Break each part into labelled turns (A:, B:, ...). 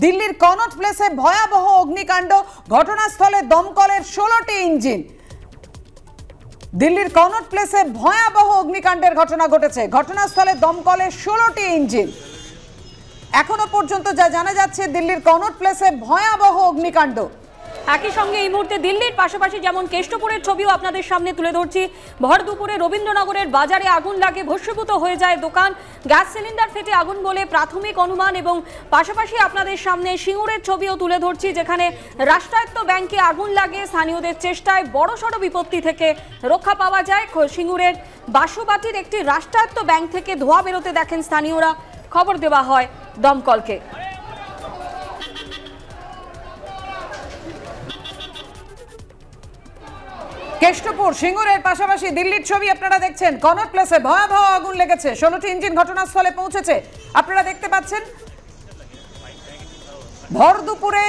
A: দিল্লির কনট প্লেসে ভয়াবহ অগ্নিকাণ্ড, ঘটনাস্থলে দমকলের 16টি ইঞ্জিন। দিল্লির কনট প্লেসে ভয়াবহ অগ্নিকাণ্ডের ঘটনা ঘটেছে, ঘটনাস্থলে দমকলের 16টি ইঞ্জিন। এখনো পর্যন্ত যা জানা যাচ্ছে, দিল্লির কনট প্লেসে ভয়াবহ অগ্নিকাণ্ড।
B: একই সঙ্গে এই মুহূর্তে দিল্লির পাশাপাশি যেমন কেষ্টপুরের ছবিও আপনাদের সামনে তুলে ধরছি। ভর দুপুরে রবীন্দ্রনগরের বাজারে আগুন লাগে, ভস্মীভূত হয়ে যায় দোকান, গ্যাস সিলিন্ডার ফেটে আগুন বলে প্রাথমিক অনুমান। এবং পাশাপাশি আপনাদের সামনে সিঙ্গুরের ছবিও তুলে ধরছি, যেখানে রাষ্ট্রায়ত্ত ব্যাংকে আগুন লাগে। স্থানীয়দের চেষ্টায় বড়সড় বিপত্তি থেকে রক্ষা পাওয়া যায়। সিঙ্গুরের বাসুবাটির একটি রাষ্ট্রায়ত্ত ব্যাংক থেকে ধোঁয়া বেরোতে দেখেন স্থানীয়রা, খবর দেওয়া হয় দমকলকে।
A: কেষ্টপুর সিঙ্গুরের পাশাপাশি দিল্লির ছবি আপনারা দেখছেন। কনট প্লেসে ভয়াবহ আগুন লেগেছে, 16টি ইঞ্জিন ঘটনাস্থলে পৌঁছেছে। আপনারা দেখতে পাচ্ছেন ভর দুপুরে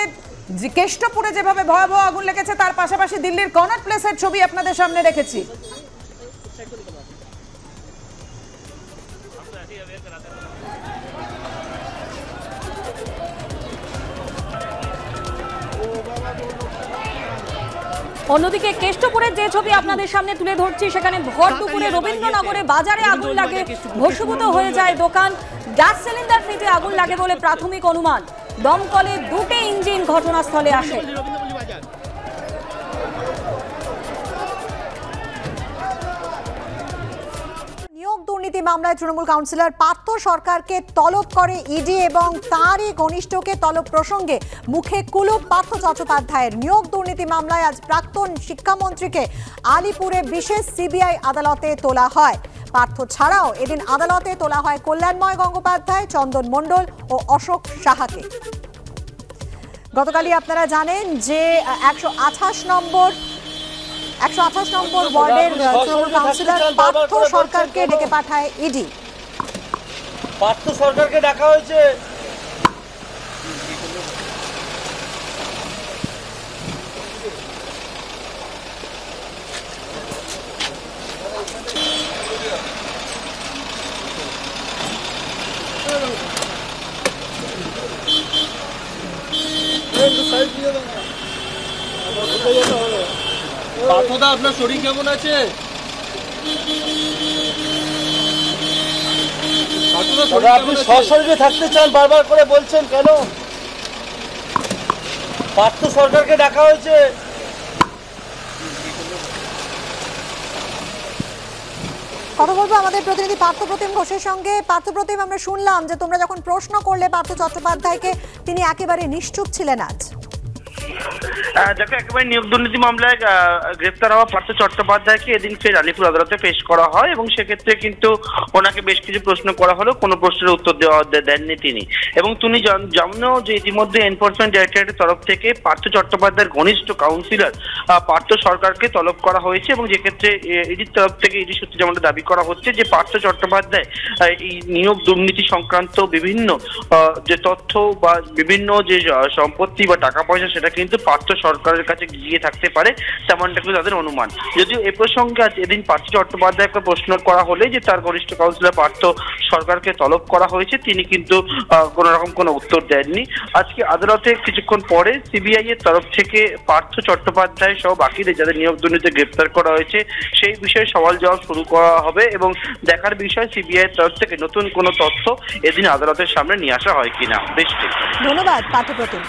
A: কেষ্টপুরে যেভাবে ভয়াবহ আগুন লেগেছে, তার পাশাপাশি দিল্লির কনট প্লেসের ছবি আপনাদের সামনে রেখেছি।
B: অন্যদিকে কেষ্টপুরের যে ছবি আপনাদের সামনে তুলে ধরছি, সেখানে ভর দুপুরে রবীন্দ্রনগরে বাজারে আগুন লাগে, ভস্মীভূত হয়ে যায় দোকান, গ্যাস সিলিন্ডার ফেটে আগুন লাগে বলে প্রাথমিক অনুমান। দমকলের 2টি ইঞ্জিন ঘটনাস্থলে আসে।
C: নিয়োগ দুর্নীতি মামলায় তৃণমূল কাউন্সিলর পার্থ সরকারকে তলব করে ইডি এবং তারই ঘনিষ্ঠকে তলব প্রসঙ্গে মুখে কুলুপ পার্থ চট্টোপাধ্যায়ের। নিয়োগ দুর্নীতি মামলায় আজ প্রাক্তন শিক্ষামন্ত্রীকে আলিপুরে বিশেষ সিবিআই আদালতে তোলা হয়। পার্থ ছাড়াও এদিন আদালতে তোলা হয় কল্যাণময় গঙ্গোপাধ্যায়, চন্দন মণ্ডল ও অশোক সাহাকে। গতকালই আপনারা জানেন যে 128 নম্বর ওয়ার্ডের তৃণমূল কাউন্সিলর পার্থ সরকারকে ডেকে পাঠায় ইডি।
D: পার্থ সরকারকে ডাকা হয়েছে। পার্থদা, আপনার শরীর কেমন আছে? আপনি সশরীরে থাকতে চান, বারবার করে বলছেন কেন? পার্থ সরকারকে ডাকা হয়েছে।
C: কথা বলবো আমাদের প্রতিনিধি পার্থ প্রতিম ঘোষের সঙ্গে। পার্থ প্রতিম, আমরা শুনলাম যে তোমরা যখন প্রশ্ন করলে পার্থ চট্টোপাধ্যায়কে, তিনি একেবারে নিশ্চুপ ছিলেন আজ।
E: দেখো, একেবারে নিয়োগ দুর্নীতি মামলায় গ্রেফতার হওয়া পার্থ চট্টোপাধ্যায়কে এদিন ফের আলিপুর আদালতে পেশ করা হয় এবং সেক্ষেত্রে কিন্তু ওনাকে বেশ কিছু প্রশ্ন করা হলো, কোনো প্রশ্নের উত্তর দেননি তিনি। এবং তুমি জানো যে ইতিমধ্যে এনফোর্সমেন্ট ডাইরেক্টরেটের তরফ থেকে পার্থ চট্টোপাধ্যায়ের ঘনিষ্ঠ কাউন্সিলর পার্থ সরকারকে তলব করা হয়েছে এবং যেক্ষেত্রে ইডির তরফ থেকে ইডি সূত্রে যেমনটা দাবি করা হচ্ছে যে পার্থ চট্টোপাধ্যায় এই নিয়োগ দুর্নীতি সংক্রান্ত বিভিন্ন যে তথ্য বা বিভিন্ন যে সম্পত্তি বা টাকা পয়সা, সেটা কিন্তু পার্থ সরকারের কাছে গিয়ে থাকতে পারে, তেমনটা কিন্তু তাদের অনুমান। যদিও এ প্রসঙ্গে আজ এদিন পার্থ চট্টোপাধ্যায়কে প্রশ্ন করা হলে যে তার ঘনিষ্ঠ কাউন্সিলর পার্থ সরকারকে তলব করা হয়েছে, তিনি কিন্তু কোন রকম কোনো উত্তর দেননি। আজকে আদালতে কিছুক্ষণ পরে সিবিআই এর তরফ থেকে পার্থ চট্টোপাধ্যায় সহ বাকিদের যাদের নিয়োগ দুর্নীতিতে গ্রেফতার করা হয়েছে সেই বিষয়ে সওয়াল জবাব শুরু করা হবে এবং দেখার বিষয় সিবিআই এর তরফ থেকে নতুন কোনো তথ্য এদিন আদালতের সামনে নিয়ে আসা হয় কিনা। বেশ,
C: ধন্যবাদ পার্থ প্রতিম।